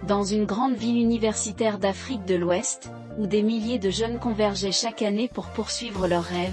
Dans une grande ville universitaire d'Afrique de l'Ouest, où des milliers de jeunes convergeaient chaque année pour poursuivre leurs rêves,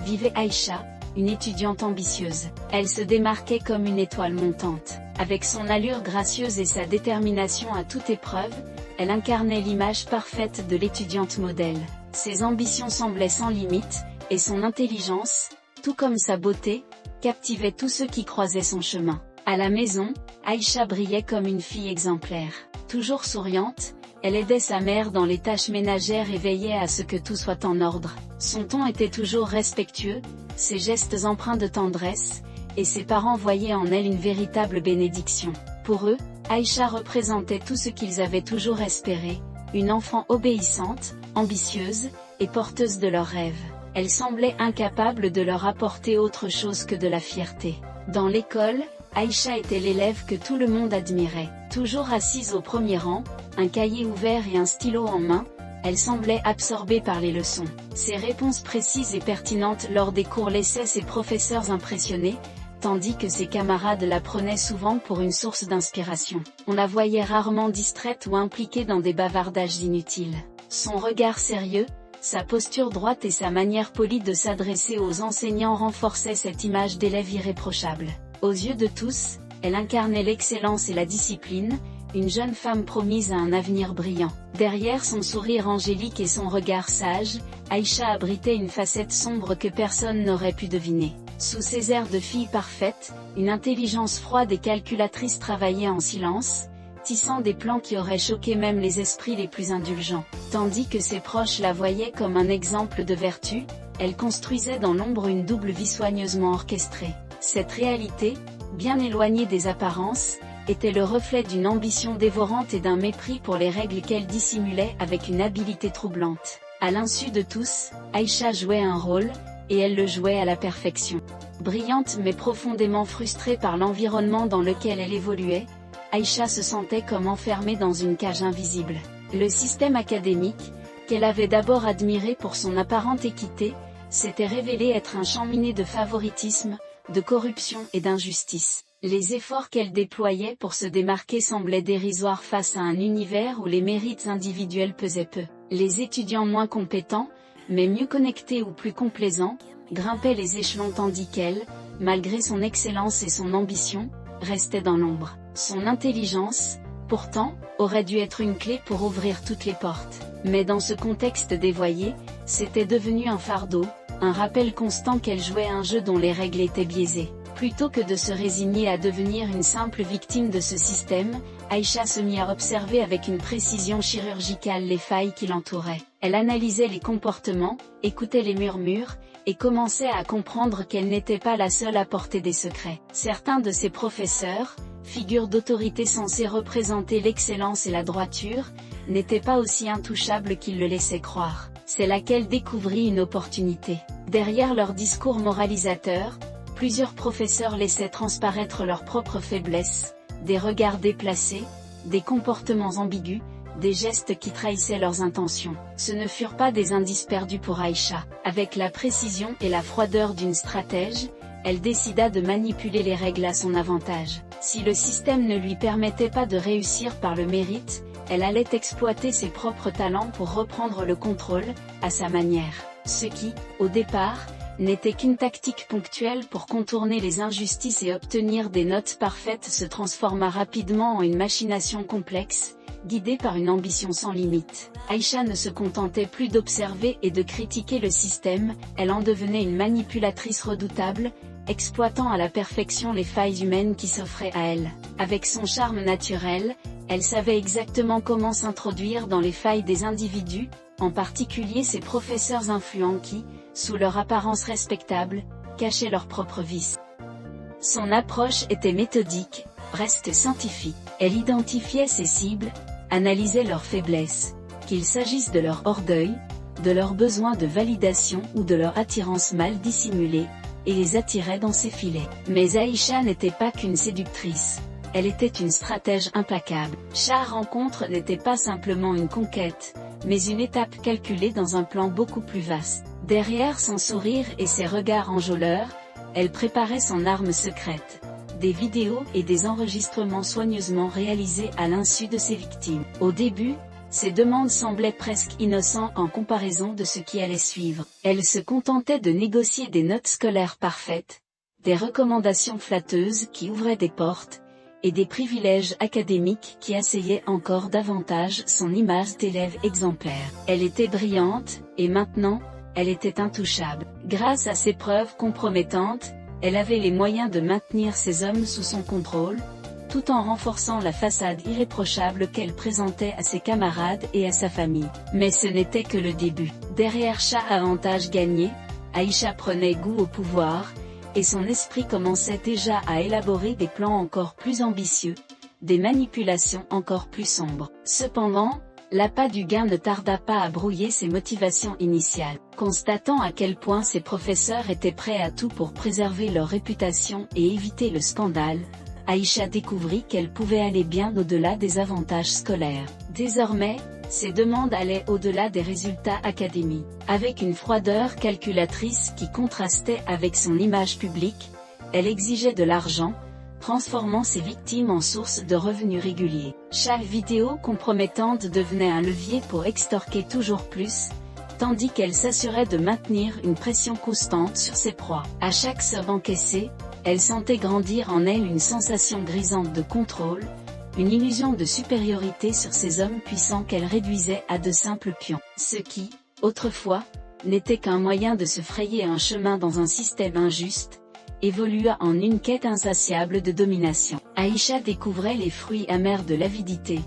vivait Aïcha, une étudiante ambitieuse. Elle se démarquait comme une étoile montante. Avec son allure gracieuse et sa détermination à toute épreuve, elle incarnait l'image parfaite de l'étudiante modèle. Ses ambitions semblaient sans limite, et son intelligence, tout comme sa beauté, captivait tous ceux qui croisaient son chemin. À la maison, Aïcha brillait comme une fille exemplaire. Toujours souriante, elle aidait sa mère dans les tâches ménagères et veillait à ce que tout soit en ordre. Son ton était toujours respectueux, ses gestes empreints de tendresse, et ses parents voyaient en elle une véritable bénédiction. Pour eux, Aïcha représentait tout ce qu'ils avaient toujours espéré, une enfant obéissante, ambitieuse, et porteuse de leurs rêves. Elle semblait incapable de leur apporter autre chose que de la fierté. Dans l'école, Aïcha était l'élève que tout le monde admirait. Toujours assise au premier rang, un cahier ouvert et un stylo en main, elle semblait absorbée par les leçons. Ses réponses précises et pertinentes lors des cours laissaient ses professeurs impressionnés, tandis que ses camarades la prenaient souvent pour une source d'inspiration. On la voyait rarement distraite ou impliquée dans des bavardages inutiles. Son regard sérieux, sa posture droite et sa manière polie de s'adresser aux enseignants renforçaient cette image d'élève irréprochable. Aux yeux de tous, elle incarnait l'excellence et la discipline, une jeune femme promise à un avenir brillant. Derrière son sourire angélique et son regard sage, Aïcha abritait une facette sombre que personne n'aurait pu deviner. Sous ses airs de fille parfaite, une intelligence froide et calculatrice travaillait en silence, tissant des plans qui auraient choqué même les esprits les plus indulgents. Tandis que ses proches la voyaient comme un exemple de vertu, elle construisait dans l'ombre une double vie soigneusement orchestrée. Cette réalité, bien éloignée des apparences, était le reflet d'une ambition dévorante et d'un mépris pour les règles qu'elle dissimulait avec une habileté troublante. À l'insu de tous, Aïcha jouait un rôle, et elle le jouait à la perfection. Brillante mais profondément frustrée par l'environnement dans lequel elle évoluait, Aïcha se sentait comme enfermée dans une cage invisible. Le système académique, qu'elle avait d'abord admiré pour son apparente équité, s'était révélé être un champ miné de favoritisme, de corruption et d'injustice. Les efforts qu'elle déployait pour se démarquer semblaient dérisoires face à un univers où les mérites individuels pesaient peu. Les étudiants moins compétents, mais mieux connectés ou plus complaisants, grimpaient les échelons tandis qu'elle, malgré son excellence et son ambition, restait dans l'ombre. Son intelligence, pourtant, aurait dû être une clé pour ouvrir toutes les portes. Mais dans ce contexte dévoyé, c'était devenu un fardeau, un rappel constant qu'elle jouait un jeu dont les règles étaient biaisées. Plutôt que de se résigner à devenir une simple victime de ce système, Aïcha se mit à observer avec une précision chirurgicale les failles qui l'entouraient. Elle analysait les comportements, écoutait les murmures, et commençait à comprendre qu'elle n'était pas la seule à porter des secrets. Certains de ses professeurs, figures d'autorité censées représenter l'excellence et la droiture, n'étaient pas aussi intouchables qu'ils le laissaient croire. C'est là qu'elle découvrit une opportunité. Derrière leurs discours moralisateurs, plusieurs professeurs laissaient transparaître leurs propres faiblesses, des regards déplacés, des comportements ambigus, des gestes qui trahissaient leurs intentions. Ce ne furent pas des indices perdus pour Aïcha. Avec la précision et la froideur d'une stratège, elle décida de manipuler les règles à son avantage. Si le système ne lui permettait pas de réussir par le mérite, elle allait exploiter ses propres talents pour reprendre le contrôle, à sa manière. Ce qui, au départ, n'était qu'une tactique ponctuelle pour contourner les injustices et obtenir des notes parfaites se transforma rapidement en une machination complexe, guidée par une ambition sans limite. Aïcha ne se contentait plus d'observer et de critiquer le système, elle en devenait une manipulatrice redoutable, exploitant à la perfection les failles humaines qui s'offraient à elle. Avec son charme naturel, elle savait exactement comment s'introduire dans les failles des individus, en particulier ses professeurs influents qui, sous leur apparence respectable, cachaient leurs propres vices. Son approche était méthodique, presque scientifique. Elle identifiait ses cibles, analysait leurs faiblesses, qu'il s'agisse de leur orgueil, de leur besoin de validation ou de leur attirance mal dissimulée, et les attirait dans ses filets. Mais Aïcha n'était pas qu'une séductrice. Elle était une stratège implacable. Chaque rencontre n'était pas simplement une conquête, mais une étape calculée dans un plan beaucoup plus vaste. Derrière son sourire et ses regards enjôleurs, elle préparait son arme secrète. des vidéos et des enregistrements soigneusement réalisés à l'insu de ses victimes. Au début, ces demandes semblaient presque innocentes en comparaison de ce qui allait suivre. Elle se contentait de négocier des notes scolaires parfaites, des recommandations flatteuses qui ouvraient des portes, et des privilèges académiques qui asseyaient encore davantage son image d'élève exemplaire. Elle était brillante, et maintenant, elle était intouchable. Grâce à ces preuves compromettantes, elle avait les moyens de maintenir ces hommes sous son contrôle, tout en renforçant la façade irréprochable qu'elle présentait à ses camarades et à sa famille. Mais ce n'était que le début. Derrière chaque avantage gagné, Aïcha prenait goût au pouvoir, et son esprit commençait déjà à élaborer des plans encore plus ambitieux, des manipulations encore plus sombres. Cependant, l'appât du gain ne tarda pas à brouiller ses motivations initiales. Constatant à quel point ses professeurs étaient prêts à tout pour préserver leur réputation et éviter le scandale, Aïcha découvrit qu'elle pouvait aller bien au-delà des avantages scolaires. Désormais, ses demandes allaient au-delà des résultats académiques. Avec une froideur calculatrice qui contrastait avec son image publique, elle exigeait de l'argent, transformant ses victimes en source de revenus réguliers. Chaque vidéo compromettante devenait un levier pour extorquer toujours plus, tandis qu'elle s'assurait de maintenir une pression constante sur ses proies. À chaque somme encaissée, elle sentait grandir en elle une sensation grisante de contrôle, une illusion de supériorité sur ces hommes puissants qu'elle réduisait à de simples pions. Ce qui, autrefois, n'était qu'un moyen de se frayer un chemin dans un système injuste, évolua en une quête insatiable de domination. Aïcha découvrait les fruits amers de l'avidité,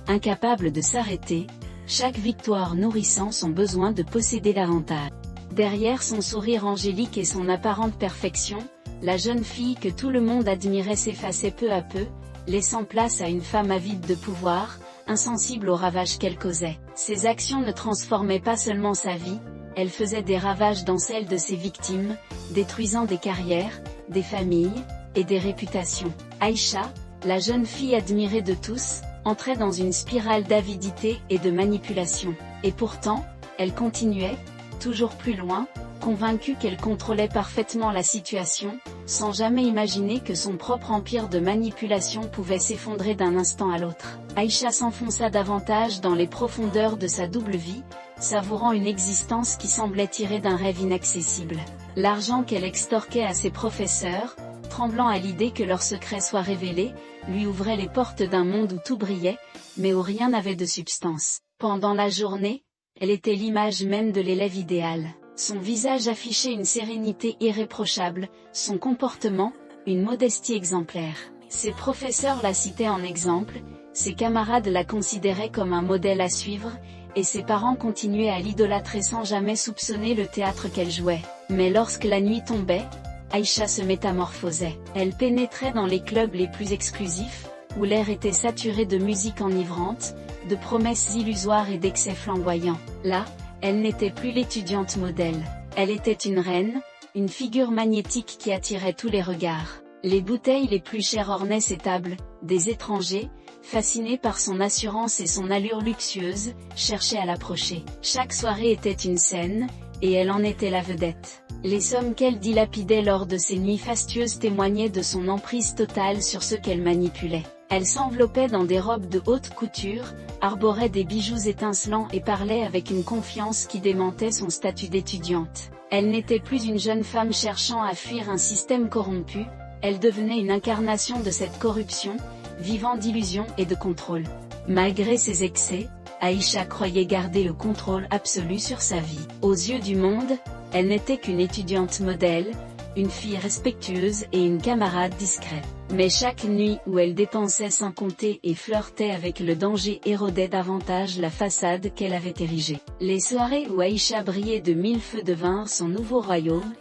incapable de s'arrêter, chaque victoire nourrissant son besoin de posséder davantage. Derrière son sourire angélique et son apparente perfection, la jeune fille que tout le monde admirait s'effaçait peu à peu, laissant place à une femme avide de pouvoir, insensible aux ravages qu'elle causait. Ses actions ne transformaient pas seulement sa vie, elles faisaient des ravages dans celles de ses victimes, détruisant des carrières, des familles, et des réputations. Aïcha, la jeune fille admirée de tous, entrait dans une spirale d'avidité et de manipulation. Et pourtant, elle continuait, toujours plus loin, convaincue qu'elle contrôlait parfaitement la situation, sans jamais imaginer que son propre empire de manipulation pouvait s'effondrer d'un instant à l'autre. Aïcha s'enfonça davantage dans les profondeurs de sa double vie, savourant une existence qui semblait tirée d'un rêve inaccessible. L'argent qu'elle extorquait à ses professeurs, tremblant à l'idée que leur secret soit révélé, lui ouvrait les portes d'un monde où tout brillait, mais où rien n'avait de substance. Pendant la journée, elle était l'image même de l'élève idéal. Son visage affichait une sérénité irréprochable, son comportement, une modestie exemplaire. Ses professeurs la citaient en exemple, ses camarades la considéraient comme un modèle à suivre, et ses parents continuaient à l'idolâtrer sans jamais soupçonner le théâtre qu'elle jouait. Mais lorsque la nuit tombait, Aïcha se métamorphosait. Elle pénétrait dans les clubs les plus exclusifs, où l'air était saturé de musique enivrante, de promesses illusoires et d'excès flamboyants. Là, elle n'était plus l'étudiante modèle. Elle était une reine, une figure magnétique qui attirait tous les regards. Les bouteilles les plus chères ornaient ses tables, des étrangers, fascinés par son assurance et son allure luxueuse, cherchaient à l'approcher. Chaque soirée était une scène, et elle en était la vedette. Les sommes qu'elle dilapidait lors de ces nuits fastueuses témoignaient de son emprise totale sur ceux qu'elle manipulait. Elle s'enveloppait dans des robes de haute couture, arborait des bijoux étincelants et parlait avec une confiance qui démentait son statut d'étudiante. Elle n'était plus une jeune femme cherchant à fuir un système corrompu, elle devenait une incarnation de cette corruption, vivant d'illusions et de contrôle. Malgré ses excès, Aïcha croyait garder le contrôle absolu sur sa vie. Aux yeux du monde, elle n'était qu'une étudiante modèle, une fille respectueuse et une camarade discrète. Mais chaque nuit où elle dépensait sans compter et flirtait avec le danger érodait davantage la façade qu'elle avait érigée. Les soirées où Aïcha brillait de mille feux devinrent son nouveau royaume,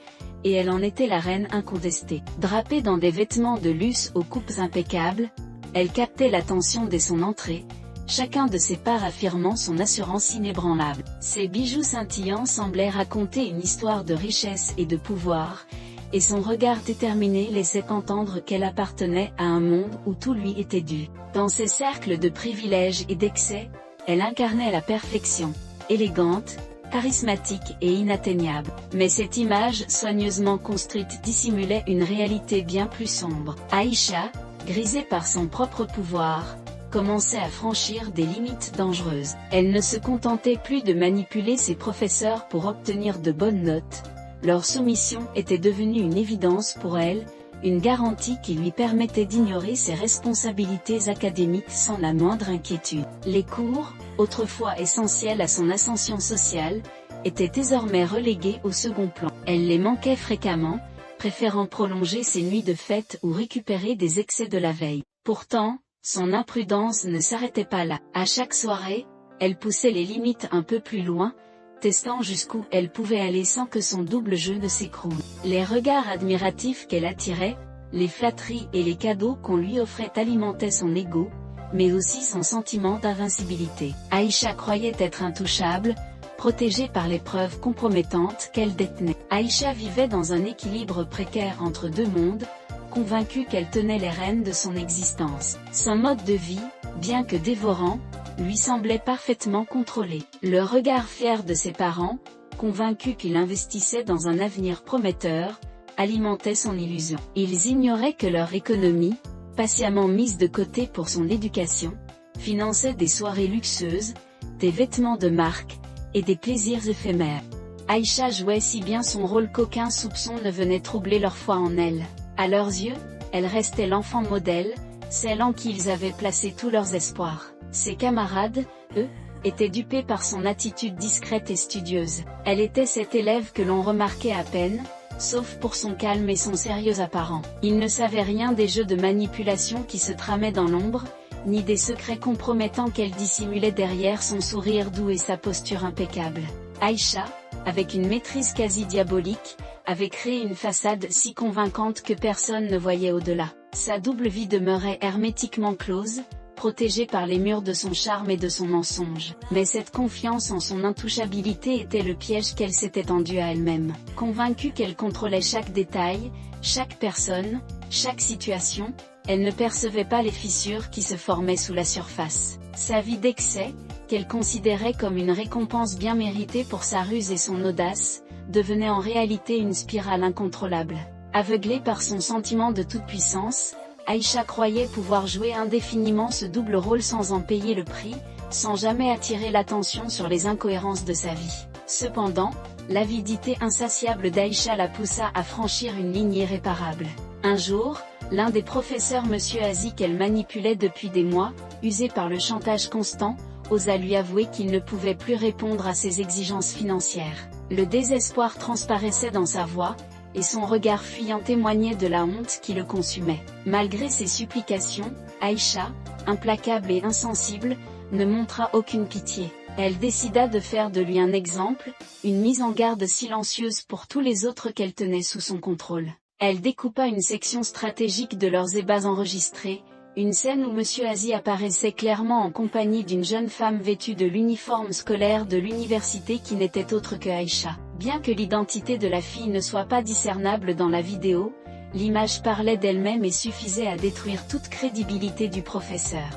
et elle en était la reine incontestée. Drapée dans des vêtements de luxe aux coupes impeccables, elle captait l'attention dès son entrée, chacun de ses pas affirmant son assurance inébranlable. Ses bijoux scintillants semblaient raconter une histoire de richesse et de pouvoir, et son regard déterminé laissait entendre qu'elle appartenait à un monde où tout lui était dû. Dans ces cercles de privilèges et d'excès, elle incarnait la perfection. Élégante, charismatique et inatteignable. Mais cette image soigneusement construite dissimulait une réalité bien plus sombre. Aïcha, grisée par son propre pouvoir, commençait à franchir des limites dangereuses. Elle ne se contentait plus de manipuler ses professeurs pour obtenir de bonnes notes. Leur soumission était devenue une évidence pour elle, une garantie qui lui permettait d'ignorer ses responsabilités académiques sans la moindre inquiétude. Les cours, autrefois essentiels à son ascension sociale, étaient désormais relégués au second plan. Elle les manquait fréquemment, préférant prolonger ses nuits de fête ou récupérer des excès de la veille. Pourtant, son imprudence ne s'arrêtait pas là. À chaque soirée, elle poussait les limites un peu plus loin, testant jusqu'où elle pouvait aller sans que son double jeu ne s'écroule. Les regards admiratifs qu'elle attirait, les flatteries et les cadeaux qu'on lui offrait alimentaient son ego, mais aussi son sentiment d'invincibilité. Aïcha croyait être intouchable, protégée par les preuves compromettantes qu'elle détenait. Aïcha vivait dans un équilibre précaire entre deux mondes, convaincue qu'elle tenait les rênes de son existence. Son mode de vie, bien que dévorant, lui semblait parfaitement contrôlé. Le regard fier de ses parents, convaincus qu'il investissait dans un avenir prometteur, alimentait son illusion. Ils ignoraient que leur économie, patiemment mise de côté pour son éducation, finançait des soirées luxueuses, des vêtements de marque, et des plaisirs éphémères. Aïcha jouait si bien son rôle qu'aucun soupçon ne venait troubler leur foi en elle. À leurs yeux, elle restait l'enfant modèle, celle en qui ils avaient placé tous leurs espoirs. Ses camarades, eux, étaient dupés par son attitude discrète et studieuse. Elle était cette élève que l'on remarquait à peine, sauf pour son calme et son sérieux apparent. Ils ne savaient rien des jeux de manipulation qui se tramaient dans l'ombre, ni des secrets compromettants qu'elle dissimulait derrière son sourire doux et sa posture impeccable. Aïcha, avec une maîtrise quasi diabolique, avait créé une façade si convaincante que personne ne voyait au-delà. Sa double vie demeurait hermétiquement close, protégée par les murs de son charme et de son mensonge. Mais cette confiance en son intouchabilité était le piège qu'elle s'était tendue à elle-même. Convaincue qu'elle contrôlait chaque détail, chaque personne, chaque situation, elle ne percevait pas les fissures qui se formaient sous la surface. Sa vie d'excès, qu'elle considérait comme une récompense bien méritée pour sa ruse et son audace, devenait en réalité une spirale incontrôlable. Aveuglée par son sentiment de toute-puissance, Aïcha croyait pouvoir jouer indéfiniment ce double rôle sans en payer le prix, sans jamais attirer l'attention sur les incohérences de sa vie. Cependant, l'avidité insatiable d'Aïcha la poussa à franchir une ligne irréparable. Un jour, l'un des professeurs Monsieur Aziz qu'elle manipulait depuis des mois, usé par le chantage constant, osa lui avouer qu'il ne pouvait plus répondre à ses exigences financières. Le désespoir transparaissait dans sa voix, et son regard fuyant témoignait de la honte qui le consumait. Malgré ses supplications, Aïcha, implacable et insensible, ne montra aucune pitié. Elle décida de faire de lui un exemple, une mise en garde silencieuse pour tous les autres qu'elle tenait sous son contrôle. Elle découpa une section stratégique de leurs ébats enregistrés, une scène où Monsieur Aziz apparaissait clairement en compagnie d'une jeune femme vêtue de l'uniforme scolaire de l'université qui n'était autre que Aïcha. Bien que l'identité de la fille ne soit pas discernable dans la vidéo, l'image parlait d'elle-même et suffisait à détruire toute crédibilité du professeur.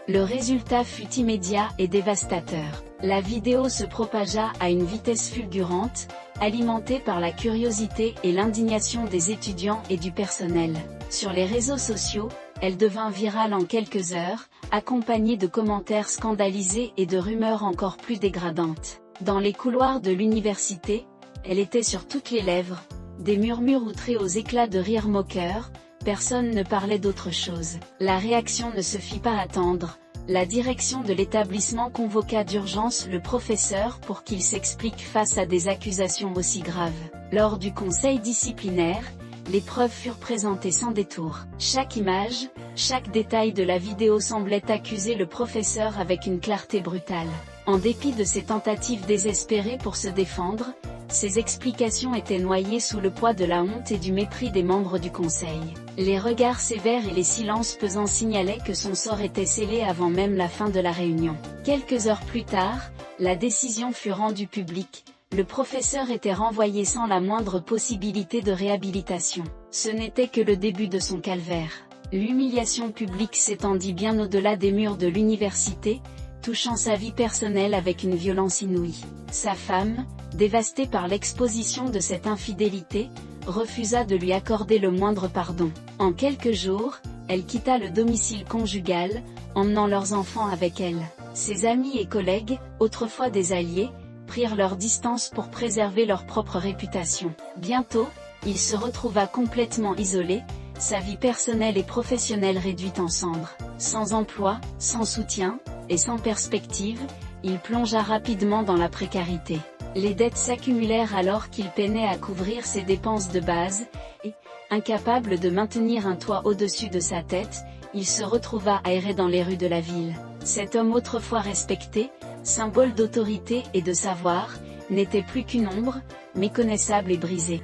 Le résultat fut immédiat et dévastateur. La vidéo se propagea à une vitesse fulgurante, alimentée par la curiosité et l'indignation des étudiants et du personnel. Sur les réseaux sociaux, elle devint virale en quelques heures, accompagnée de commentaires scandalisés et de rumeurs encore plus dégradantes. Dans les couloirs de l'université, elle était sur toutes les lèvres, des murmures outrés aux éclats de rire moqueurs, personne ne parlait d'autre chose. La réaction ne se fit pas attendre, la direction de l'établissement convoqua d'urgence le professeur pour qu'il s'explique face à des accusations aussi graves. Lors du conseil disciplinaire, les preuves furent présentées sans détour. Chaque image, chaque détail de la vidéo semblait accuser le professeur avec une clarté brutale. En dépit de ses tentatives désespérées pour se défendre, ses explications étaient noyées sous le poids de la honte et du mépris des membres du conseil. Les regards sévères et les silences pesants signalaient que son sort était scellé avant même la fin de la réunion. Quelques heures plus tard, la décision fut rendue publique. Le professeur était renvoyé sans la moindre possibilité de réhabilitation. Ce n'était que le début de son calvaire. L'humiliation publique s'étendit bien au-delà des murs de l'université, touchant sa vie personnelle avec une violence inouïe. Sa femme, dévastée par l'exposition de cette infidélité, refusa de lui accorder le moindre pardon. En quelques jours, elle quitta le domicile conjugal, emmenant leurs enfants avec elle. Ses amis et collègues, autrefois des alliés, prirent leur distance pour préserver leur propre réputation. Bientôt, il se retrouva complètement isolé, sa vie personnelle et professionnelle réduite en cendres. Sans emploi, sans soutien, et sans perspective, il plongea rapidement dans la précarité. Les dettes s'accumulèrent alors qu'il peinait à couvrir ses dépenses de base, et, incapable de maintenir un toit au-dessus de sa tête, il se retrouva à errer dans les rues de la ville. Cet homme autrefois respecté, symbole d'autorité et de savoir, n'était plus qu'une ombre, méconnaissable et brisée.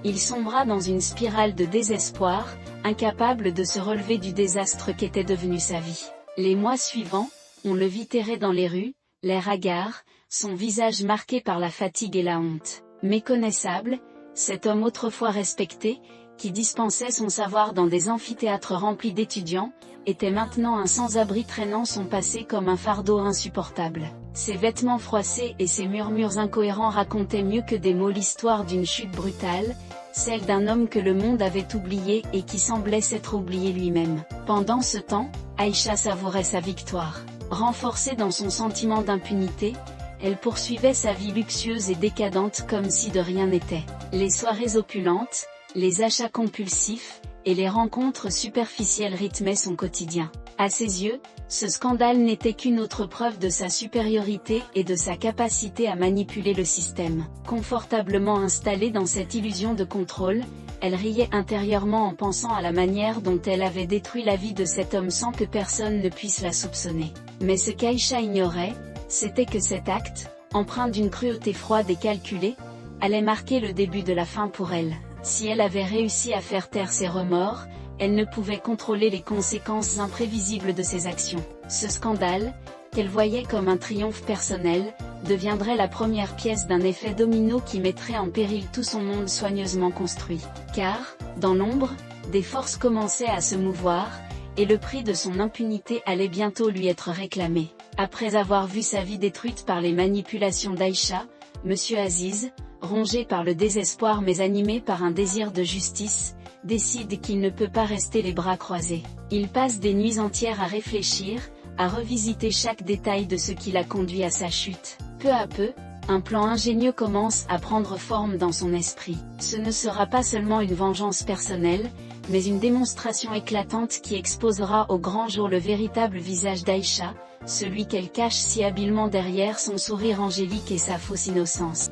Il sombra dans une spirale de désespoir, incapable de se relever du désastre qu'était devenu sa vie. Les mois suivants, on le vit errer dans les rues, l'air hagard, son visage marqué par la fatigue et la honte. Méconnaissable, cet homme autrefois respecté, qui dispensait son savoir dans des amphithéâtres remplis d'étudiants, était maintenant un sans-abri traînant son passé comme un fardeau insupportable. Ses vêtements froissés et ses murmures incohérents racontaient mieux que des mots l'histoire d'une chute brutale, celle d'un homme que le monde avait oublié et qui semblait s'être oublié lui-même. Pendant ce temps, Aïcha savourait sa victoire. Renforcée dans son sentiment d'impunité, elle poursuivait sa vie luxueuse et décadente comme si de rien n'était. Les soirées opulentes, les achats compulsifs, et les rencontres superficielles rythmaient son quotidien. À ses yeux, ce scandale n'était qu'une autre preuve de sa supériorité et de sa capacité à manipuler le système. Confortablement installée dans cette illusion de contrôle, elle riait intérieurement en pensant à la manière dont elle avait détruit la vie de cet homme sans que personne ne puisse la soupçonner. Mais ce qu'Aïcha ignorait, c'était que cet acte, empreint d'une cruauté froide et calculée, allait marquer le début de la fin pour elle. Si elle avait réussi à faire taire ses remords, elle ne pouvait contrôler les conséquences imprévisibles de ses actions. Ce scandale, qu'elle voyait comme un triomphe personnel, deviendrait la première pièce d'un effet domino qui mettrait en péril tout son monde soigneusement construit. Car, dans l'ombre, des forces commençaient à se mouvoir, et le prix de son impunité allait bientôt lui être réclamé. Après avoir vu sa vie détruite par les manipulations d'Aïcha, Monsieur Aziz, rongé par le désespoir mais animé par un désir de justice, décide qu'il ne peut pas rester les bras croisés. Il passe des nuits entières à réfléchir, à revisiter chaque détail de ce qui l'a conduit à sa chute. Peu à peu, un plan ingénieux commence à prendre forme dans son esprit. Ce ne sera pas seulement une vengeance personnelle, mais une démonstration éclatante qui exposera au grand jour le véritable visage d'Aïcha, celui qu'elle cache si habilement derrière son sourire angélique et sa fausse innocence.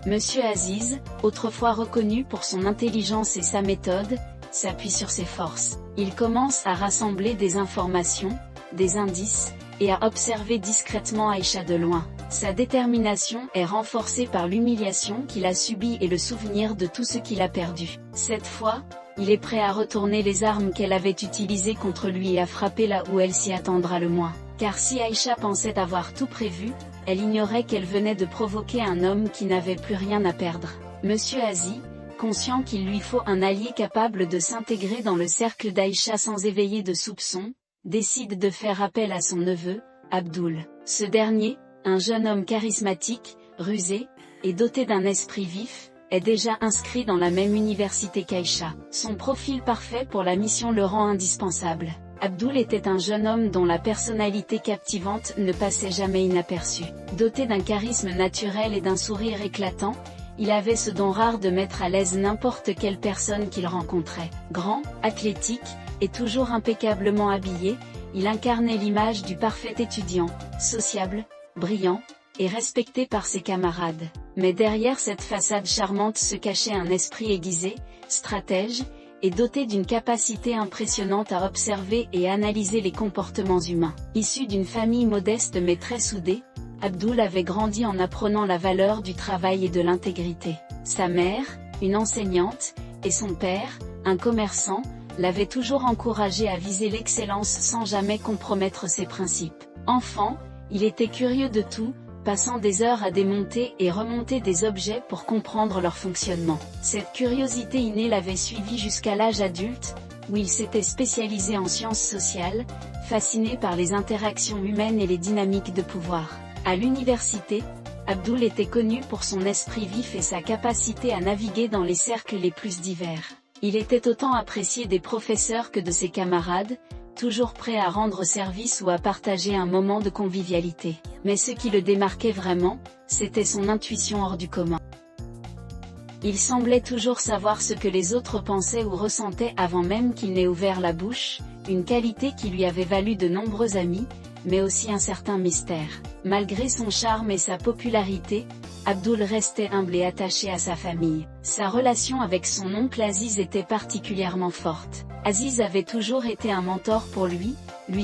Monsieur Aziz, autrefois reconnu pour son intelligence et sa méthode, s'appuie sur ses forces. Il commence à rassembler des informations, des indices, et à observer discrètement Aïcha de loin. Sa détermination est renforcée par l'humiliation qu'il a subie et le souvenir de tout ce qu'il a perdu. Cette fois, il est prêt à retourner les armes qu'elle avait utilisées contre lui et à frapper là où elle s'y attendra le moins. Car si Aïcha pensait avoir tout prévu, elle ignorait qu'elle venait de provoquer un homme qui n'avait plus rien à perdre. Monsieur Aziz, conscient qu'il lui faut un allié capable de s'intégrer dans le cercle d'Aïcha sans éveiller de soupçons, décide de faire appel à son neveu, Abdoul. Ce dernier, un jeune homme charismatique, rusé, et doté d'un esprit vif, est déjà inscrit dans la même université qu'Aïcha. Son profil parfait pour la mission le rend indispensable. Abdoul était un jeune homme dont la personnalité captivante ne passait jamais inaperçue. Doté d'un charisme naturel et d'un sourire éclatant, il avait ce don rare de mettre à l'aise n'importe quelle personne qu'il rencontrait. Grand, athlétique, et toujours impeccablement habillé, il incarnait l'image du parfait étudiant, sociable, brillant, et respecté par ses camarades. Mais derrière cette façade charmante se cachait un esprit aiguisé, stratège, et doté d'une capacité impressionnante à observer et analyser les comportements humains. Issu d'une famille modeste mais très soudée, Abdoul avait grandi en apprenant la valeur du travail et de l'intégrité. Sa mère, une enseignante, et son père, un commerçant, l'avaient toujours encouragé à viser l'excellence sans jamais compromettre ses principes. Enfant, il était curieux de tout, passant des heures à démonter et remonter des objets pour comprendre leur fonctionnement. Cette curiosité innée l'avait suivi jusqu'à l'âge adulte, où il s'était spécialisé en sciences sociales, fasciné par les interactions humaines et les dynamiques de pouvoir. À l'université, Abdul était connu pour son esprit vif et sa capacité à naviguer dans les cercles les plus divers. Il était autant apprécié des professeurs que de ses camarades, toujours prêt à rendre service ou à partager un moment de convivialité. Mais ce qui le démarquait vraiment, c'était son intuition hors du commun. Il semblait toujours savoir ce que les autres pensaient ou ressentaient avant même qu'il n'ait ouvert la bouche, une qualité qui lui avait valu de nombreux amis, mais aussi un certain mystère. Malgré son charme et sa popularité, Abdul restait humble et attaché à sa famille. Sa relation avec son oncle Aziz était particulièrement forte. Aziz avait toujours été un mentor pour lui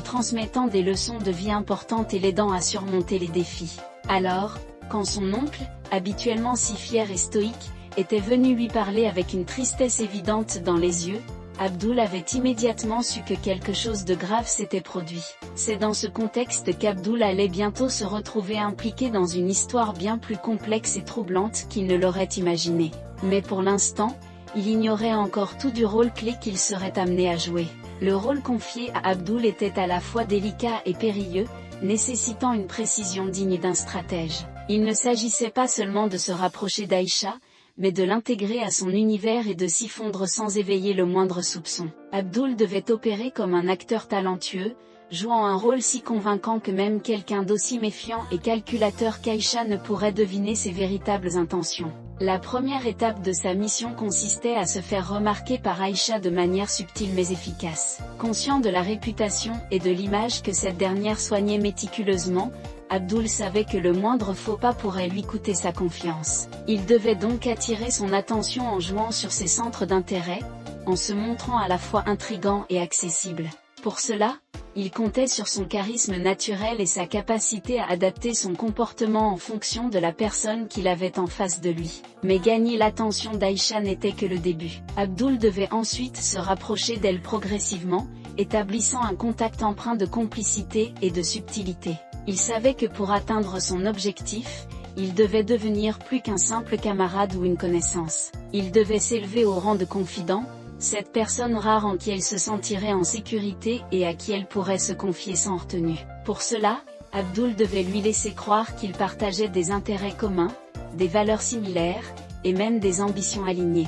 transmettant des leçons de vie importantes et l'aidant à surmonter les défis. Alors, quand son oncle, habituellement si fier et stoïque, était venu lui parler avec une tristesse évidente dans les yeux, Abdul avait immédiatement su que quelque chose de grave s'était produit. C'est dans ce contexte qu'Abdul allait bientôt se retrouver impliqué dans une histoire bien plus complexe et troublante qu'il ne l'aurait imaginé. Mais pour l'instant, il ignorait encore tout du rôle clé qu'il serait amené à jouer. Le rôle confié à Abdul était à la fois délicat et périlleux, nécessitant une précision digne d'un stratège. Il ne s'agissait pas seulement de se rapprocher d'Aïcha, mais de l'intégrer à son univers et de s'y fondre sans éveiller le moindre soupçon. Abdul devait opérer comme un acteur talentueux, jouant un rôle si convaincant que même quelqu'un d'aussi méfiant et calculateur qu'Aïcha ne pourrait deviner ses véritables intentions. La première étape de sa mission consistait à se faire remarquer par Aïcha de manière subtile mais efficace. Conscient de la réputation et de l'image que cette dernière soignait méticuleusement, Abdul savait que le moindre faux pas pourrait lui coûter sa confiance. Il devait donc attirer son attention en jouant sur ses centres d'intérêt, en se montrant à la fois intrigant et accessible. Pour cela, il comptait sur son charisme naturel et sa capacité à adapter son comportement en fonction de la personne qu'il avait en face de lui. Mais gagner l'attention d'Aïcha n'était que le début. Abdul devait ensuite se rapprocher d'elle progressivement, établissant un contact empreint de complicité et de subtilité. Il savait que pour atteindre son objectif, il devait devenir plus qu'un simple camarade ou une connaissance. Il devait s'élever au rang de confident, cette personne rare en qui elle se sentirait en sécurité et à qui elle pourrait se confier sans retenue. Pour cela, Abdul devait lui laisser croire qu'ils partageaient des intérêts communs, des valeurs similaires, et même des ambitions alignées.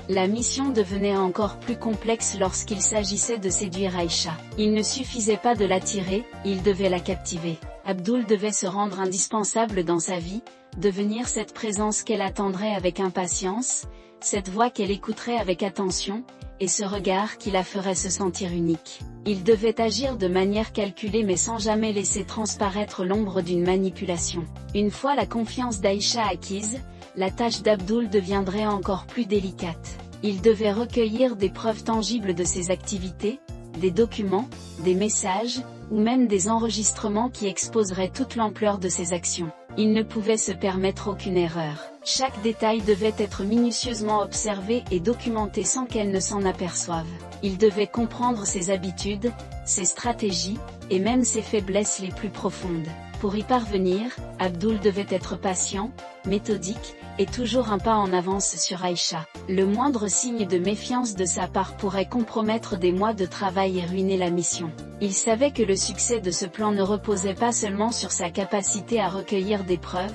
La mission devenait encore plus complexe lorsqu'il s'agissait de séduire Aïcha. Il ne suffisait pas de l'attirer, il devait la captiver. Abdul devait se rendre indispensable dans sa vie, devenir cette présence qu'elle attendrait avec impatience, cette voix qu'elle écouterait avec attention, et ce regard qui la ferait se sentir unique. Il devait agir de manière calculée mais sans jamais laisser transparaître l'ombre d'une manipulation. Une fois la confiance d'Aïcha acquise, la tâche d'Abdul deviendrait encore plus délicate. Il devait recueillir des preuves tangibles de ses activités, des documents, des messages, ou même des enregistrements qui exposeraient toute l'ampleur de ses actions. Il ne pouvait se permettre aucune erreur. Chaque détail devait être minutieusement observé et documenté sans qu'elle ne s'en aperçoive. Il devait comprendre ses habitudes, ses stratégies, et même ses faiblesses les plus profondes. Pour y parvenir, Abdul devait être patient, méthodique, et toujours un pas en avance sur Aïcha. Le moindre signe de méfiance de sa part pourrait compromettre des mois de travail et ruiner la mission. Il savait que le succès de ce plan ne reposait pas seulement sur sa capacité à recueillir des preuves,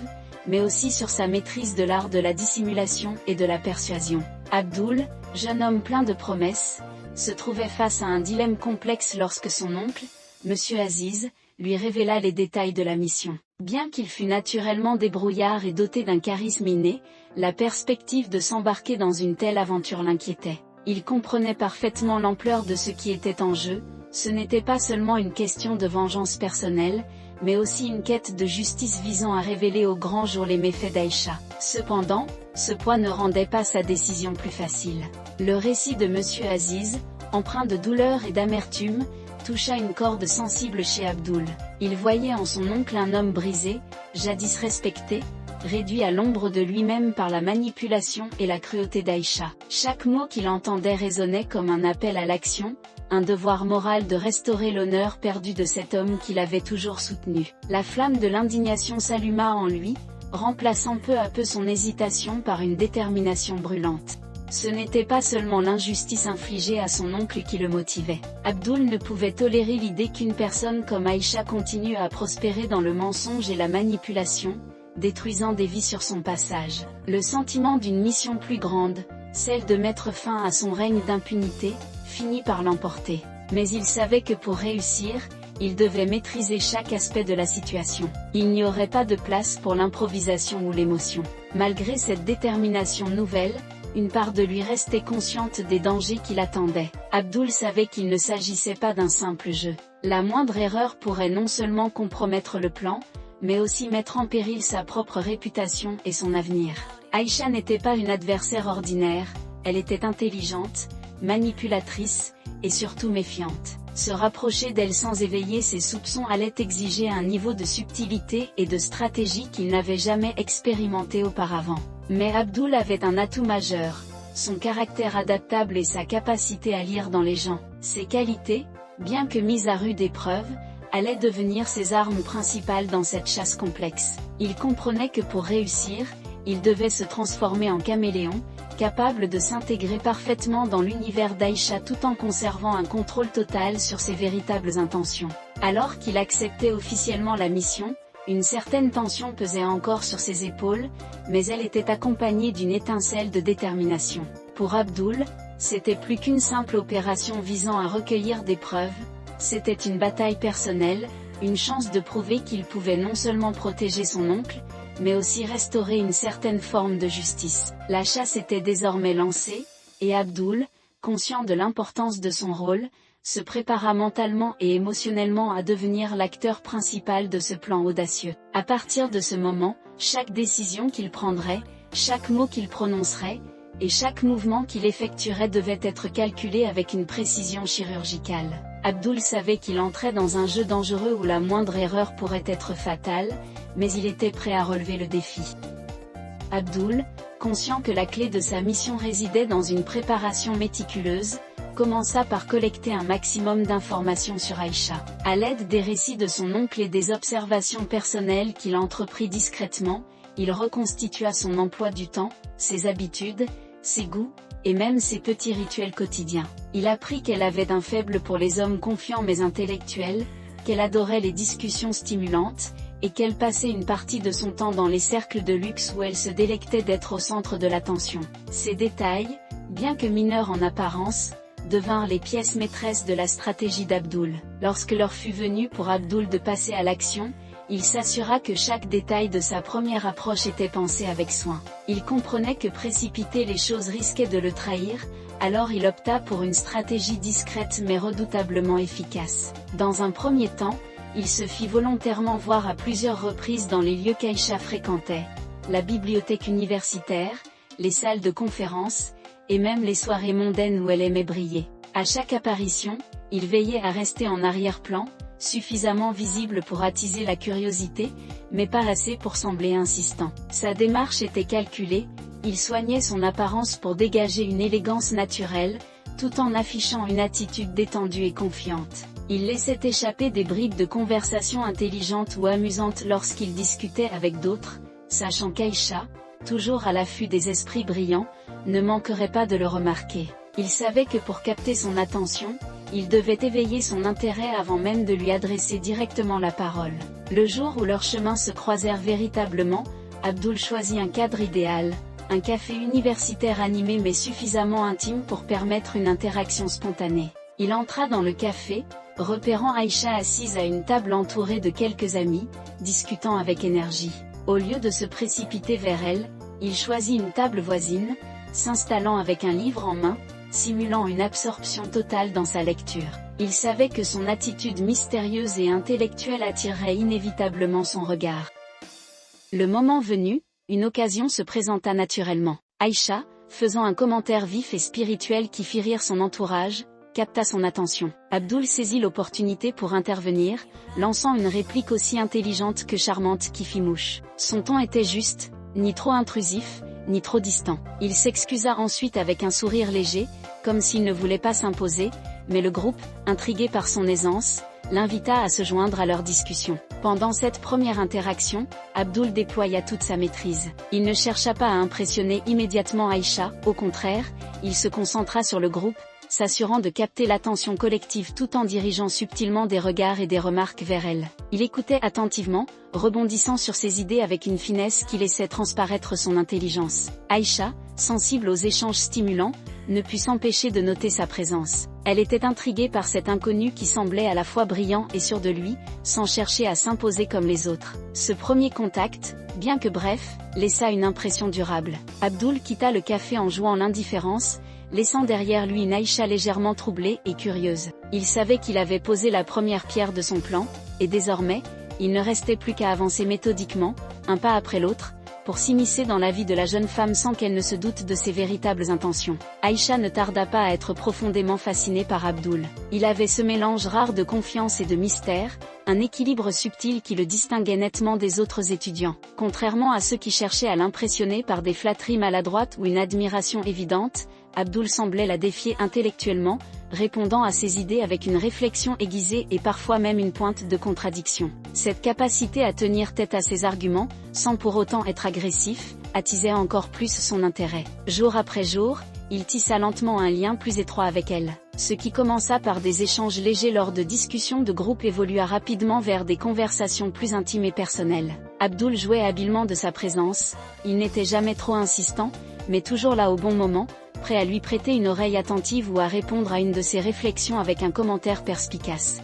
mais aussi sur sa maîtrise de l'art de la dissimulation et de la persuasion. Abdul, jeune homme plein de promesses, se trouvait face à un dilemme complexe lorsque son oncle, Monsieur Aziz, lui révéla les détails de la mission. Bien qu'il fût naturellement débrouillard et doté d'un charisme inné, la perspective de s'embarquer dans une telle aventure l'inquiétait. Il comprenait parfaitement l'ampleur de ce qui était en jeu, ce n'était pas seulement une question de vengeance personnelle, mais aussi une quête de justice visant à révéler au grand jour les méfaits d'Aïcha. Cependant, ce poids ne rendait pas sa décision plus facile. Le récit de Monsieur Aziz, empreint de douleur et d'amertume, toucha une corde sensible chez Abdul. Il voyait en son oncle un homme brisé, jadis respecté, réduit à l'ombre de lui-même par la manipulation et la cruauté d'Aïcha. Chaque mot qu'il entendait résonnait comme un appel à l'action, un devoir moral de restaurer l'honneur perdu de cet homme qu'il avait toujours soutenu. La flamme de l'indignation s'alluma en lui, remplaçant peu à peu son hésitation par une détermination brûlante. Ce n'était pas seulement l'injustice infligée à son oncle qui le motivait. Abdul ne pouvait tolérer l'idée qu'une personne comme Aïcha continue à prospérer dans le mensonge et la manipulation, détruisant des vies sur son passage. Le sentiment d'une mission plus grande, celle de mettre fin à son règne d'impunité, finit par l'emporter. Mais il savait que pour réussir, il devait maîtriser chaque aspect de la situation. Il n'y aurait pas de place pour l'improvisation ou l'émotion. Malgré cette détermination nouvelle, une part de lui restait consciente des dangers qui l'attendaient. Abdul savait qu'il ne s'agissait pas d'un simple jeu. La moindre erreur pourrait non seulement compromettre le plan, mais aussi mettre en péril sa propre réputation et son avenir. Aïcha n'était pas une adversaire ordinaire, elle était intelligente, manipulatrice, et surtout méfiante. Se rapprocher d'elle sans éveiller ses soupçons allait exiger un niveau de subtilité et de stratégie qu'il n'avait jamais expérimenté auparavant. Mais Abdul avait un atout majeur, son caractère adaptable et sa capacité à lire dans les gens. Ces qualités, bien que mises à rude épreuve, allaient devenir ses armes principales dans cette chasse complexe. Il comprenait que pour réussir, il devait se transformer en caméléon, capable de s'intégrer parfaitement dans l'univers d'Aïcha tout en conservant un contrôle total sur ses véritables intentions. Alors qu'il acceptait officiellement la mission, une certaine tension pesait encore sur ses épaules, mais elle était accompagnée d'une étincelle de détermination. Pour Abdul, c'était plus qu'une simple opération visant à recueillir des preuves, c'était une bataille personnelle, une chance de prouver qu'il pouvait non seulement protéger son oncle, mais aussi restaurer une certaine forme de justice. La chasse était désormais lancée, et Abdul, conscient de l'importance de son rôle, se prépara mentalement et émotionnellement à devenir l'acteur principal de ce plan audacieux. À partir de ce moment, chaque décision qu'il prendrait, chaque mot qu'il prononcerait, et chaque mouvement qu'il effectuerait devait être calculé avec une précision chirurgicale. Abdul savait qu'il entrait dans un jeu dangereux où la moindre erreur pourrait être fatale, mais il était prêt à relever le défi. Abdul, conscient que la clé de sa mission résidait dans une préparation méticuleuse, commença par collecter un maximum d'informations sur Aïcha. À l'aide des récits de son oncle et des observations personnelles qu'il entreprit discrètement, il reconstitua son emploi du temps, ses habitudes, ses goûts, et même ses petits rituels quotidiens. Il apprit qu'elle avait un faible pour les hommes confiants mais intellectuels, qu'elle adorait les discussions stimulantes, et qu'elle passait une partie de son temps dans les cercles de luxe où elle se délectait d'être au centre de l'attention. Ces détails, bien que mineurs en apparence, devinrent les pièces maîtresses de la stratégie d'Abdul. Lorsque l'heure fut venue pour Abdul de passer à l'action, il s'assura que chaque détail de sa première approche était pensé avec soin. Il comprenait que précipiter les choses risquait de le trahir, alors il opta pour une stratégie discrète mais redoutablement efficace. Dans un premier temps, il se fit volontairement voir à plusieurs reprises dans les lieux qu'Aïcha fréquentait, la bibliothèque universitaire, les salles de conférence, et même les soirées mondaines où elle aimait briller. À chaque apparition, il veillait à rester en arrière-plan, suffisamment visible pour attiser la curiosité, mais pas assez pour sembler insistant. Sa démarche était calculée, il soignait son apparence pour dégager une élégance naturelle, tout en affichant une attitude détendue et confiante. Il laissait échapper des bribes de conversation intelligentes ou amusantes lorsqu'il discutait avec d'autres, sachant qu'Aïcha, toujours à l'affût des esprits brillants, ne manquerait pas de le remarquer. Il savait que pour capter son attention, il devait éveiller son intérêt avant même de lui adresser directement la parole. Le jour où leurs chemins se croisèrent véritablement, Abdul choisit un cadre idéal, un café universitaire animé mais suffisamment intime pour permettre une interaction spontanée. Il entra dans le café, repérant Aïcha assise à une table entourée de quelques amis, discutant avec énergie. Au lieu de se précipiter vers elle, il choisit une table voisine, s'installant avec un livre en main, simulant une absorption totale dans sa lecture. Il savait que son attitude mystérieuse et intellectuelle attirerait inévitablement son regard. Le moment venu, une occasion se présenta naturellement. Aïcha, faisant un commentaire vif et spirituel qui fit rire son entourage, capta son attention. Abdul saisit l'opportunité pour intervenir, lançant une réplique aussi intelligente que charmante qui fit mouche. Son ton était juste, ni trop intrusif, ni trop distant. Il s'excusa ensuite avec un sourire léger, comme s'il ne voulait pas s'imposer, mais le groupe, intrigué par son aisance, l'invita à se joindre à leur discussion. Pendant cette première interaction, Abdul déploya toute sa maîtrise. Il ne chercha pas à impressionner immédiatement Aïcha, au contraire, il se concentra sur le groupe, s'assurant de capter l'attention collective tout en dirigeant subtilement des regards et des remarques vers elle. Il écoutait attentivement, rebondissant sur ses idées avec une finesse qui laissait transparaître son intelligence. Aïcha, sensible aux échanges stimulants, ne put s'empêcher de noter sa présence. Elle était intriguée par cet inconnu qui semblait à la fois brillant et sûr de lui, sans chercher à s'imposer comme les autres. Ce premier contact, bien que bref, laissa une impression durable. Abdul quitta le café en jouant l'indifférence, laissant derrière lui une Aïcha légèrement troublée et curieuse. Il savait qu'il avait posé la première pierre de son plan, et désormais, il ne restait plus qu'à avancer méthodiquement, un pas après l'autre, pour s'immiscer dans la vie de la jeune femme sans qu'elle ne se doute de ses véritables intentions. Aïcha ne tarda pas à être profondément fascinée par Abdul. Il avait ce mélange rare de confiance et de mystère, un équilibre subtil qui le distinguait nettement des autres étudiants. Contrairement à ceux qui cherchaient à l'impressionner par des flatteries maladroites ou une admiration évidente, Abdul semblait la défier intellectuellement, répondant à ses idées avec une réflexion aiguisée et parfois même une pointe de contradiction. Cette capacité à tenir tête à ses arguments, sans pour autant être agressif, attisait encore plus son intérêt. Jour après jour, il tissa lentement un lien plus étroit avec elle. Ce qui commença par des échanges légers lors de discussions de groupe évolua rapidement vers des conversations plus intimes et personnelles. Abdul jouait habilement de sa présence, il n'était jamais trop insistant, mais toujours là au bon moment, prêt à lui prêter une oreille attentive ou à répondre à une de ses réflexions avec un commentaire perspicace.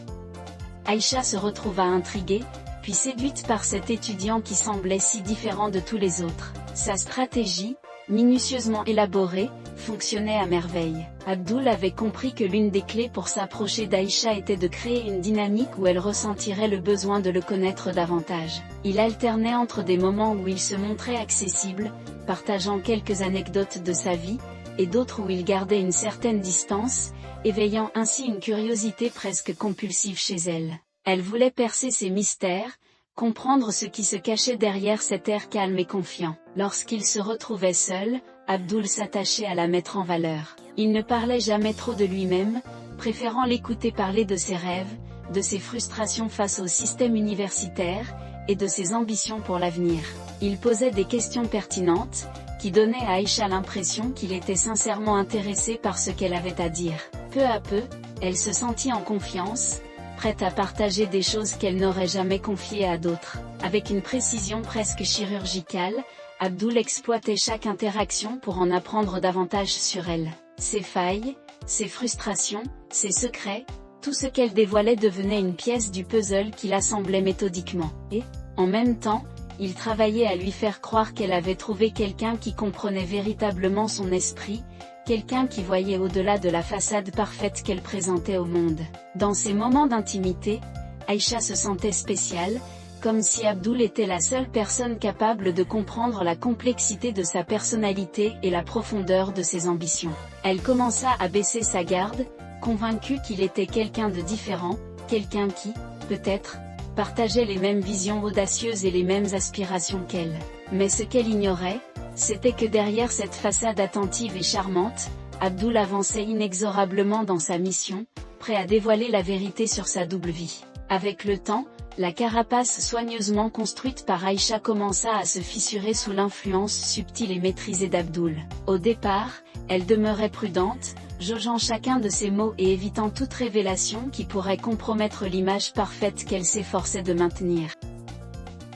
Aïcha se retrouva intriguée, puis séduite par cet étudiant qui semblait si différent de tous les autres. Sa stratégie, minutieusement élaborée, fonctionnait à merveille. Abdul avait compris que l'une des clés pour s'approcher d'Aïcha était de créer une dynamique où elle ressentirait le besoin de le connaître davantage. Il alternait entre des moments où il se montrait accessible, partageant quelques anecdotes de sa vie, et d'autres où il gardait une certaine distance, éveillant ainsi une curiosité presque compulsive chez elle. Elle voulait percer ses mystères, comprendre ce qui se cachait derrière cet air calme et confiant. Lorsqu'il se retrouvait seul, Abdul s'attachait à la mettre en valeur. Il ne parlait jamais trop de lui-même, préférant l'écouter parler de ses rêves, de ses frustrations face au système universitaire, et de ses ambitions pour l'avenir. Il posait des questions pertinentes, qui donnaient à Aïcha l'impression qu'il était sincèrement intéressé par ce qu'elle avait à dire. Peu à peu, elle se sentit en confiance, prête à partager des choses qu'elle n'aurait jamais confiées à d'autres. Avec une précision presque chirurgicale, Abdul exploitait chaque interaction pour en apprendre davantage sur elle. Ses failles, ses frustrations, ses secrets, tout ce qu'elle dévoilait devenait une pièce du puzzle qu'il assemblait méthodiquement. Et, en même temps, il travaillait à lui faire croire qu'elle avait trouvé quelqu'un qui comprenait véritablement son esprit, quelqu'un qui voyait au-delà de la façade parfaite qu'elle présentait au monde. Dans ces moments d'intimité, Aïcha se sentait spéciale, comme si Abdul était la seule personne capable de comprendre la complexité de sa personnalité et la profondeur de ses ambitions. Elle commença à baisser sa garde, convaincue qu'il était quelqu'un de différent, quelqu'un qui, peut-être, partageait les mêmes visions audacieuses et les mêmes aspirations qu'elle. Mais ce qu'elle ignorait, c'était que derrière cette façade attentive et charmante, Abdul avançait inexorablement dans sa mission, prêt à dévoiler la vérité sur sa double vie. Avec le temps, la carapace soigneusement construite par Aïcha commença à se fissurer sous l'influence subtile et maîtrisée d'Abdul. Au départ, elle demeurait prudente, jaugeant chacun de ses mots et évitant toute révélation qui pourrait compromettre l'image parfaite qu'elle s'efforçait de maintenir.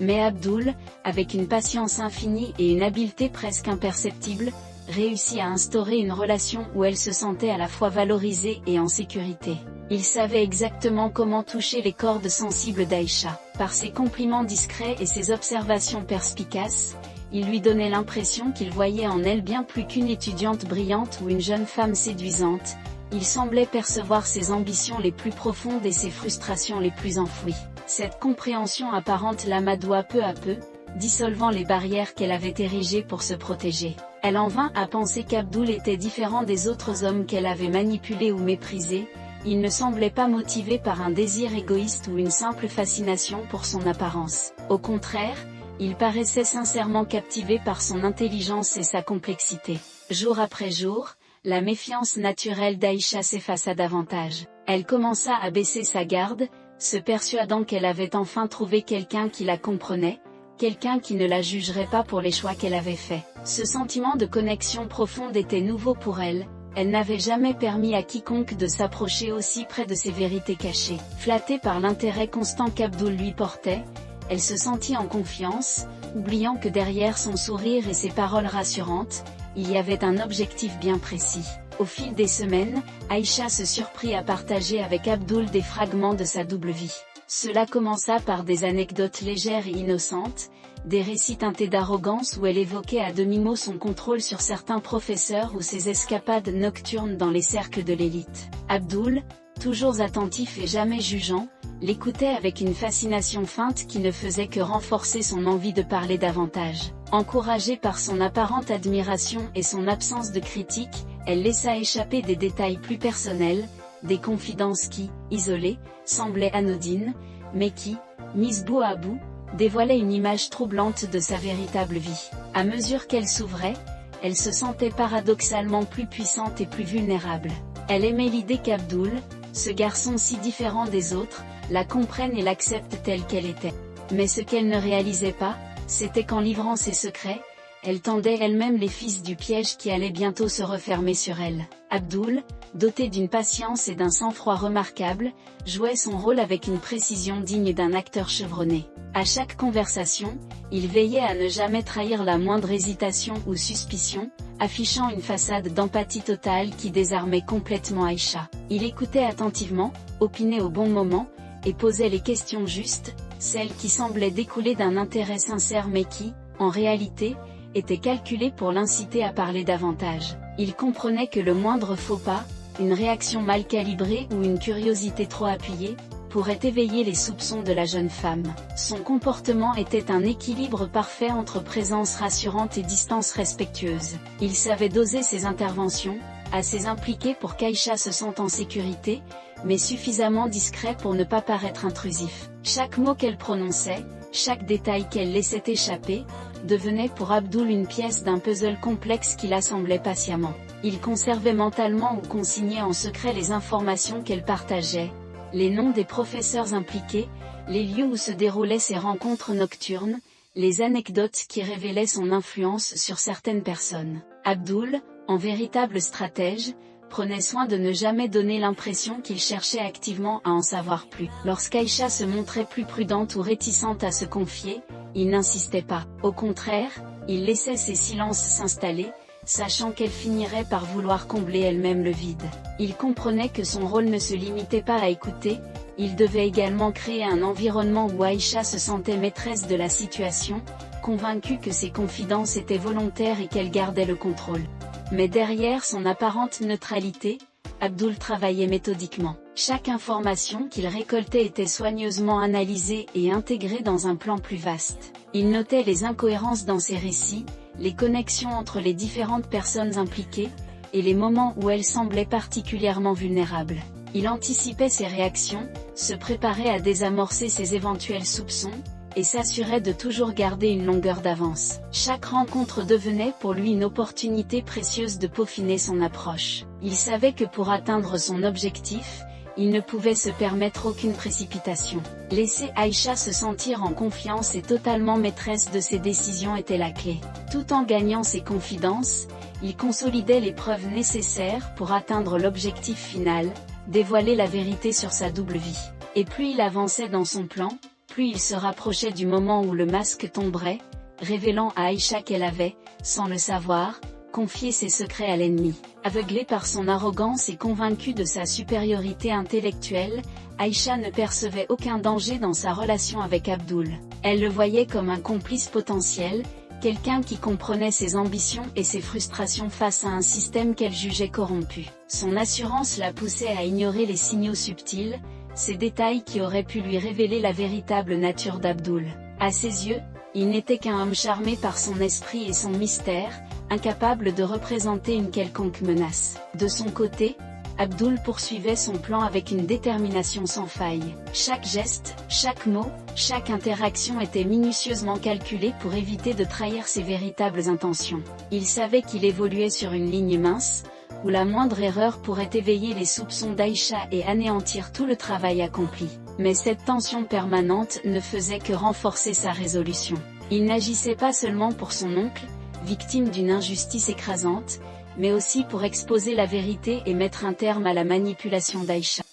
Mais Abdul, avec une patience infinie et une habileté presque imperceptible, réussit à instaurer une relation où elle se sentait à la fois valorisée et en sécurité. Il savait exactement comment toucher les cordes sensibles d'Aïcha. Par ses compliments discrets et ses observations perspicaces, il lui donnait l'impression qu'il voyait en elle bien plus qu'une étudiante brillante ou une jeune femme séduisante. Il semblait percevoir ses ambitions les plus profondes et ses frustrations les plus enfouies. Cette compréhension apparente l'amadouait peu à peu, dissolvant les barrières qu'elle avait érigées pour se protéger. Elle en vint à penser qu'Abdul était différent des autres hommes qu'elle avait manipulés ou méprisés. Il ne semblait pas motivé par un désir égoïste ou une simple fascination pour son apparence. Au contraire, il paraissait sincèrement captivé par son intelligence et sa complexité. Jour après jour, la méfiance naturelle d'Aïcha s'effaça davantage. Elle commença à baisser sa garde, se persuadant qu'elle avait enfin trouvé quelqu'un qui la comprenait, quelqu'un qui ne la jugerait pas pour les choix qu'elle avait faits. Ce sentiment de connexion profonde était nouveau pour elle. Elle n'avait jamais permis à quiconque de s'approcher aussi près de ses vérités cachées. Flattée par l'intérêt constant qu'Abdul lui portait, elle se sentit en confiance, oubliant que derrière son sourire et ses paroles rassurantes, il y avait un objectif bien précis. Au fil des semaines, Aïcha se surprit à partager avec Abdul des fragments de sa double vie. Cela commença par des anecdotes légères et innocentes, des récits teintés d'arrogance où elle évoquait à demi-mot son contrôle sur certains professeurs ou ses escapades nocturnes dans les cercles de l'élite. Abdul, toujours attentif et jamais jugeant, l'écoutait avec une fascination feinte qui ne faisait que renforcer son envie de parler davantage. Encouragée par son apparente admiration et son absence de critique, elle laissa échapper des détails plus personnels, des confidences qui, isolées, semblaient anodines, mais qui, mises bout à bout, dévoilaient une image troublante de sa véritable vie. À mesure qu'elle s'ouvrait, elle se sentait paradoxalement plus puissante et plus vulnérable. Elle aimait l'idée qu'Abdul, ce garçon si différent des autres, la comprenne et l'accepte telle qu'elle était. Mais ce qu'elle ne réalisait pas, c'était qu'en livrant ses secrets, elle tendait elle-même les fils du piège qui allait bientôt se refermer sur elle. Abdul, doté d'une patience et d'un sang-froid remarquables, jouait son rôle avec une précision digne d'un acteur chevronné. À chaque conversation, il veillait à ne jamais trahir la moindre hésitation ou suspicion, affichant une façade d'empathie totale qui désarmait complètement Aïcha. Il écoutait attentivement, opinait au bon moment, et posait les questions justes, celles qui semblaient découler d'un intérêt sincère mais qui, en réalité, étaient calculées pour l'inciter à parler davantage. Il comprenait que le moindre faux pas, une réaction mal calibrée ou une curiosité trop appuyée, pourrait éveiller les soupçons de la jeune femme. Son comportement était un équilibre parfait entre présence rassurante et distance respectueuse. Il savait doser ses interventions, assez impliqué pour qu'Aïcha se sente en sécurité, mais suffisamment discret pour ne pas paraître intrusif. Chaque mot qu'elle prononçait, chaque détail qu'elle laissait échapper, devenait pour Abdul une pièce d'un puzzle complexe qu'il assemblait patiemment. Il conservait mentalement ou consignait en secret les informations qu'elle partageait, les noms des professeurs impliqués, les lieux où se déroulaient ces rencontres nocturnes, les anecdotes qui révélaient son influence sur certaines personnes. Abdul, en véritable stratège, prenait soin de ne jamais donner l'impression qu'il cherchait activement à en savoir plus. Lorsqu'Aïcha se montrait plus prudente ou réticente à se confier, il n'insistait pas. Au contraire, il laissait ses silences s'installer, sachant qu'elle finirait par vouloir combler elle-même le vide. Il comprenait que son rôle ne se limitait pas à écouter, il devait également créer un environnement où Aïcha se sentait maîtresse de la situation, convaincue que ses confidences étaient volontaires et qu'elle gardait le contrôle. Mais derrière son apparente neutralité, Abdul travaillait méthodiquement. Chaque information qu'il récoltait était soigneusement analysée et intégrée dans un plan plus vaste. Il notait les incohérences dans ses récits, les connexions entre les différentes personnes impliquées, et les moments où elles semblaient particulièrement vulnérables. Il anticipait ses réactions, se préparait à désamorcer ses éventuels soupçons, et s'assurait de toujours garder une longueur d'avance. Chaque rencontre devenait pour lui une opportunité précieuse de peaufiner son approche. Il savait que pour atteindre son objectif, il ne pouvait se permettre aucune précipitation. Laisser Aïcha se sentir en confiance et totalement maîtresse de ses décisions était la clé. Tout en gagnant ses confidences, il consolidait les preuves nécessaires pour atteindre l'objectif final, dévoiler la vérité sur sa double vie. Et plus il avançait dans son plan, plus il se rapprochait du moment où le masque tomberait, révélant à Aïcha qu'elle avait, sans le savoir, confié ses secrets à l'ennemi. Aveuglée par son arrogance et convaincue de sa supériorité intellectuelle, Aïcha ne percevait aucun danger dans sa relation avec Abdul. Elle le voyait comme un complice potentiel, quelqu'un qui comprenait ses ambitions et ses frustrations face à un système qu'elle jugeait corrompu. Son assurance la poussait à ignorer les signaux subtils, ces détails qui auraient pu lui révéler la véritable nature d'Abdul. À ses yeux, il n'était qu'un homme charmé par son esprit et son mystère, incapable de représenter une quelconque menace. De son côté, Abdul poursuivait son plan avec une détermination sans faille. Chaque geste, chaque mot, chaque interaction était minutieusement calculée pour éviter de trahir ses véritables intentions. Il savait qu'il évoluait sur une ligne mince, où la moindre erreur pourrait éveiller les soupçons d'Aïcha et anéantir tout le travail accompli. Mais cette tension permanente ne faisait que renforcer sa résolution. Il n'agissait pas seulement pour son oncle, victime d'une injustice écrasante, mais aussi pour exposer la vérité et mettre un terme à la manipulation d'Aïcha.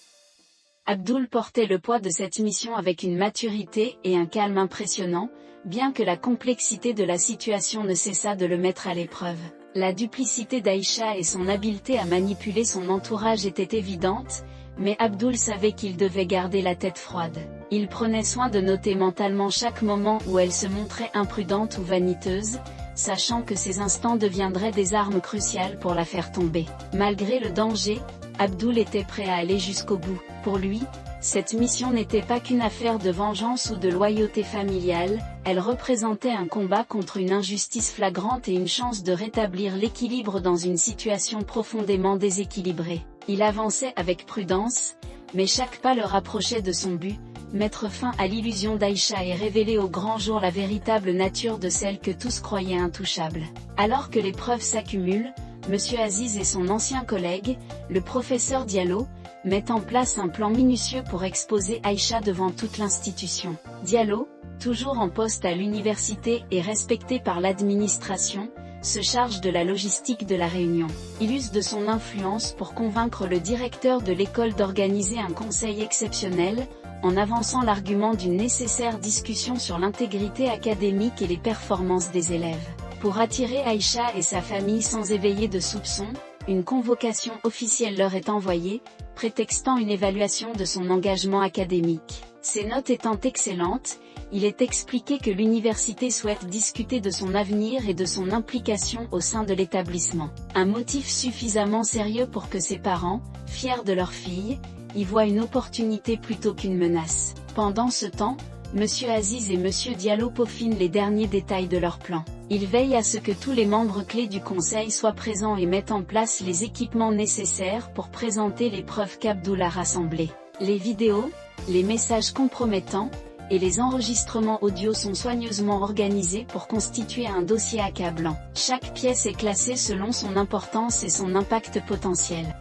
Abdul portait le poids de cette mission avec une maturité et un calme impressionnants, bien que la complexité de la situation ne cessât de le mettre à l'épreuve. La duplicité d'Aïcha et son habileté à manipuler son entourage étaient évidentes, mais Abdul savait qu'il devait garder la tête froide. Il prenait soin de noter mentalement chaque moment où elle se montrait imprudente ou vaniteuse, sachant que ces instants deviendraient des armes cruciales pour la faire tomber. Malgré le danger, Abdul était prêt à aller jusqu'au bout. Pour lui, cette mission n'était pas qu'une affaire de vengeance ou de loyauté familiale, elle représentait un combat contre une injustice flagrante et une chance de rétablir l'équilibre dans une situation profondément déséquilibrée. Il avançait avec prudence, mais chaque pas le rapprochait de son but, mettre fin à l'illusion d'Aïcha et révéler au grand jour la véritable nature de celle que tous croyaient intouchable. Alors que les preuves s'accumulent, M. Aziz et son ancien collègue, le professeur Diallo, mettent en place un plan minutieux pour exposer Aïcha devant toute l'institution. Diallo, toujours en poste à l'université et respecté par l'administration, se charge de la logistique de la réunion. Il use de son influence pour convaincre le directeur de l'école d'organiser un conseil exceptionnel, en avançant l'argument d'une nécessaire discussion sur l'intégrité académique et les performances des élèves. Pour attirer Aïcha et sa famille sans éveiller de soupçons, une convocation officielle leur est envoyée, prétextant une évaluation de son engagement académique. Ses notes étant excellentes, il est expliqué que l'université souhaite discuter de son avenir et de son implication au sein de l'établissement. Un motif suffisamment sérieux pour que ses parents, fiers de leur fille, y voient une opportunité plutôt qu'une menace. Pendant ce temps, M. Aziz et M. Diallo peaufinent les derniers détails de leur plan. Ils veillent à ce que tous les membres clés du conseil soient présents et mettent en place les équipements nécessaires pour présenter les preuves qu'Abdul a rassemblées. Les vidéos, les messages compromettants, et les enregistrements audio sont soigneusement organisés pour constituer un dossier accablant. Chaque pièce est classée selon son importance et son impact potentiel.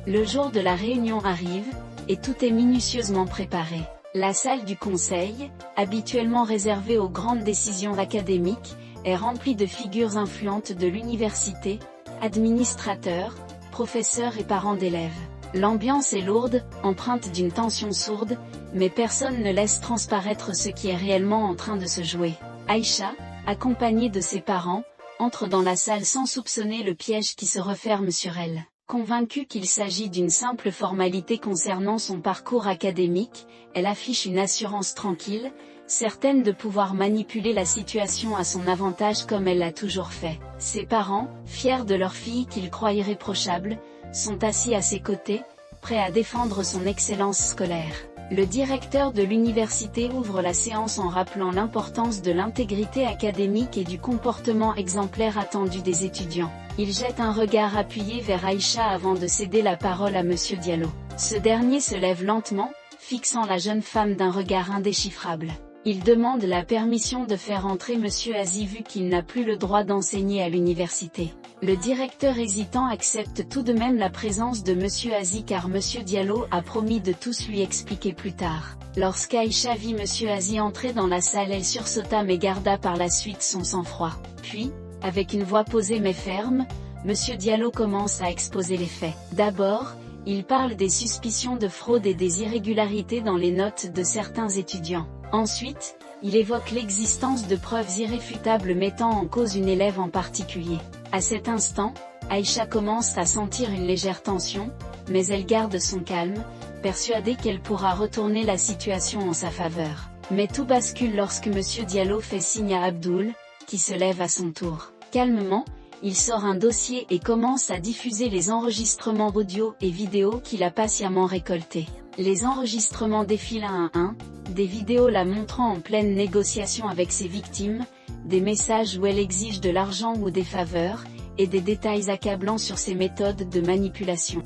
Le jour de la réunion arrive, et tout est minutieusement préparé. La salle du conseil, habituellement réservée aux grandes décisions académiques, est remplie de figures influentes de l'université, administrateurs, professeurs et parents d'élèves. L'ambiance est lourde, empreinte d'une tension sourde, mais personne ne laisse transparaître ce qui est réellement en train de se jouer. Aïcha, accompagnée de ses parents, entre dans la salle sans soupçonner le piège qui se referme sur elle. Convaincue qu'il s'agit d'une simple formalité concernant son parcours académique, elle affiche une assurance tranquille, certaine de pouvoir manipuler la situation à son avantage comme elle l'a toujours fait. Ses parents, fiers de leur fille qu'ils croient irréprochable, sont assis à ses côtés, prêts à défendre son excellence scolaire. Le directeur de l'université ouvre la séance en rappelant l'importance de l'intégrité académique et du comportement exemplaire attendu des étudiants. Il jette un regard appuyé vers Aïcha avant de céder la parole à M. Diallo. Ce dernier se lève lentement, fixant la jeune femme d'un regard indéchiffrable. Il demande la permission de faire entrer M. Aziz vu qu'il n'a plus le droit d'enseigner à l'université. Le directeur hésitant accepte tout de même la présence de M. Aziz car M. Diallo a promis de tous lui expliquer plus tard. Lorsqu'Aïcha vit M. Aziz entrer dans la salle, elle sursauta mais garda par la suite son sang-froid. Puis, avec une voix posée mais ferme, M. Diallo commence à exposer les faits. D'abord, il parle des suspicions de fraude et des irrégularités dans les notes de certains étudiants. Ensuite, il évoque l'existence de preuves irréfutables mettant en cause une élève en particulier. À cet instant, Aïcha commence à sentir une légère tension, mais elle garde son calme, persuadée qu'elle pourra retourner la situation en sa faveur. Mais tout bascule lorsque M. Diallo fait signe à Abdul, qui se lève à son tour. Calmement, il sort un dossier et commence à diffuser les enregistrements audio et vidéo qu'il a patiemment récoltés. Les enregistrements défilent un à un, des vidéos la montrant en pleine négociation avec ses victimes, des messages où elle exige de l'argent ou des faveurs, et des détails accablants sur ses méthodes de manipulation.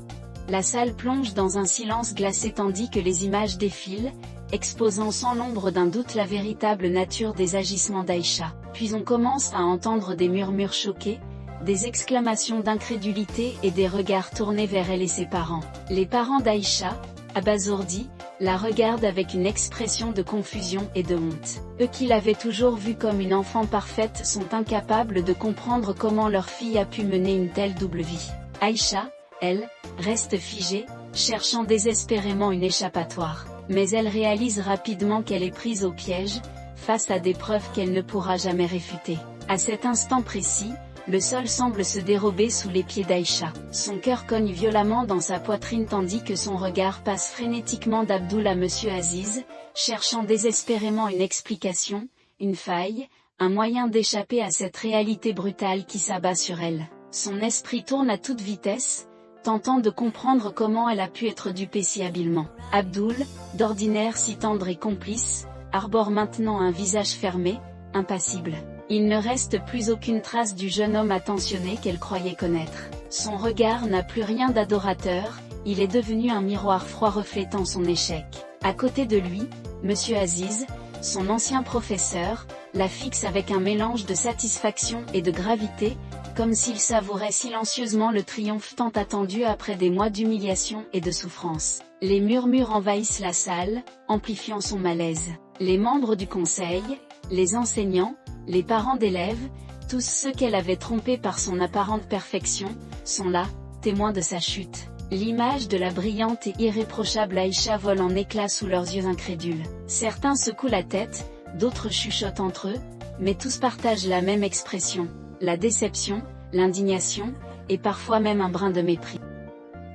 La salle plonge dans un silence glacé tandis que les images défilent, exposant sans l'ombre d'un doute la véritable nature des agissements d'Aïcha. Puis on commence à entendre des murmures choqués, Des exclamations d'incrédulité et des regards tournés vers elle et ses parents. Les parents d'Aïcha, abasourdis, la regardent avec une expression de confusion et de honte. Eux qui l'avaient toujours vue comme une enfant parfaite sont incapables de comprendre comment leur fille a pu mener une telle double vie. Aïcha, elle, reste figée, cherchant désespérément une échappatoire. Mais elle réalise rapidement qu'elle est prise au piège, face à des preuves qu'elle ne pourra jamais réfuter. À cet instant précis, le sol semble se dérober sous les pieds d'Aïcha. Son cœur cogne violemment dans sa poitrine tandis que son regard passe frénétiquement d'Abdoul à Monsieur Aziz, cherchant désespérément une explication, une faille, un moyen d'échapper à cette réalité brutale qui s'abat sur elle. Son esprit tourne à toute vitesse, tentant de comprendre comment elle a pu être dupée si habilement. Abdoul, d'ordinaire si tendre et complice, arbore maintenant un visage fermé, impassible. Il ne reste plus aucune trace du jeune homme attentionné qu'elle croyait connaître. Son regard n'a plus rien d'adorateur, il est devenu un miroir froid reflétant son échec. À côté de lui, Monsieur Aziz, son ancien professeur, la fixe avec un mélange de satisfaction et de gravité, comme s'il savourait silencieusement le triomphe tant attendu après des mois d'humiliation et de souffrance. Les murmures envahissent la salle, amplifiant son malaise. Les membres du conseil, les enseignants, les parents d'élèves, tous ceux qu'elle avait trompés par son apparente perfection, sont là, témoins de sa chute. L'image de la brillante et irréprochable Aïcha vole en éclats sous leurs yeux incrédules. Certains secouent la tête, d'autres chuchotent entre eux, mais tous partagent la même expression, la déception, l'indignation, et parfois même un brin de mépris.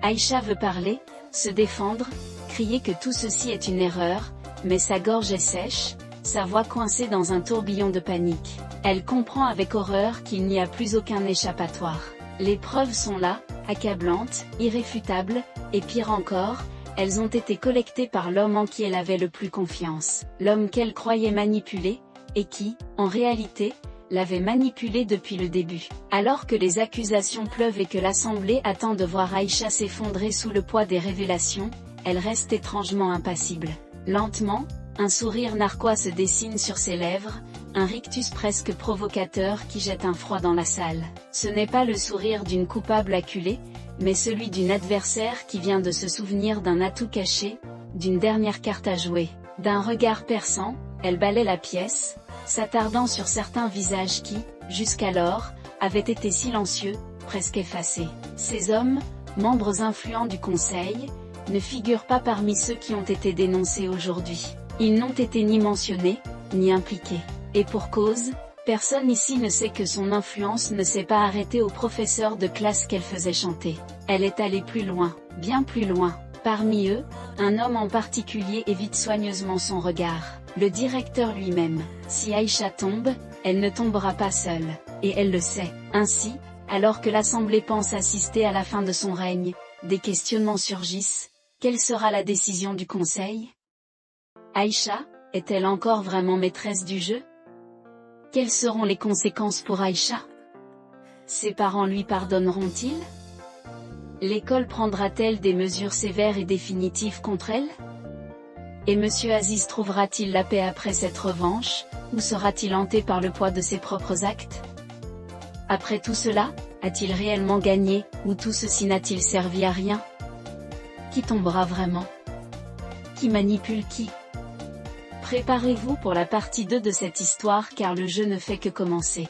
Aïcha veut parler, se défendre, crier que tout ceci est une erreur, mais sa gorge est sèche, sa voix coincée dans un tourbillon de panique. Elle comprend avec horreur qu'il n'y a plus aucun échappatoire. Les preuves sont là, accablantes, irréfutables, et pire encore, elles ont été collectées par l'homme en qui elle avait le plus confiance. L'homme qu'elle croyait manipuler, et qui, en réalité, l'avait manipulée depuis le début. Alors que les accusations pleuvent et que l'Assemblée attend de voir Aïcha s'effondrer sous le poids des révélations, elle reste étrangement impassible. Lentement, un sourire narquois se dessine sur ses lèvres, un rictus presque provocateur qui jette un froid dans la salle. Ce n'est pas le sourire d'une coupable acculée, mais celui d'une adversaire qui vient de se souvenir d'un atout caché, d'une dernière carte à jouer. D'un regard perçant, elle balaie la pièce, s'attardant sur certains visages qui, jusqu'alors, avaient été silencieux, presque effacés. Ces hommes, membres influents du Conseil, ne figurent pas parmi ceux qui ont été dénoncés aujourd'hui. Ils n'ont été ni mentionnés, ni impliqués. Et pour cause, personne ici ne sait que son influence ne s'est pas arrêtée au professeur de classe qu'elle faisait chanter. Elle est allée plus loin, bien plus loin. Parmi eux, un homme en particulier évite soigneusement son regard. Le directeur lui-même. Si Aïcha tombe, elle ne tombera pas seule. Et elle le sait. Ainsi, alors que l'Assemblée pense assister à la fin de son règne, des questionnements surgissent. Quelle sera la décision du Conseil ? Aïcha, est-elle encore vraiment maîtresse du jeu ? Quelles seront les conséquences pour Aïcha ? Ses parents lui pardonneront-ils ? L'école prendra-t-elle des mesures sévères et définitives contre elle ? Et Monsieur Aziz trouvera-t-il la paix après cette revanche, ou sera-t-il hanté par le poids de ses propres actes ? Après tout cela, a-t-il réellement gagné, ou tout ceci n'a-t-il servi à rien ? Qui tombera vraiment ? Qui manipule qui ? Préparez-vous pour la partie 2 de cette histoire car le jeu ne fait que commencer.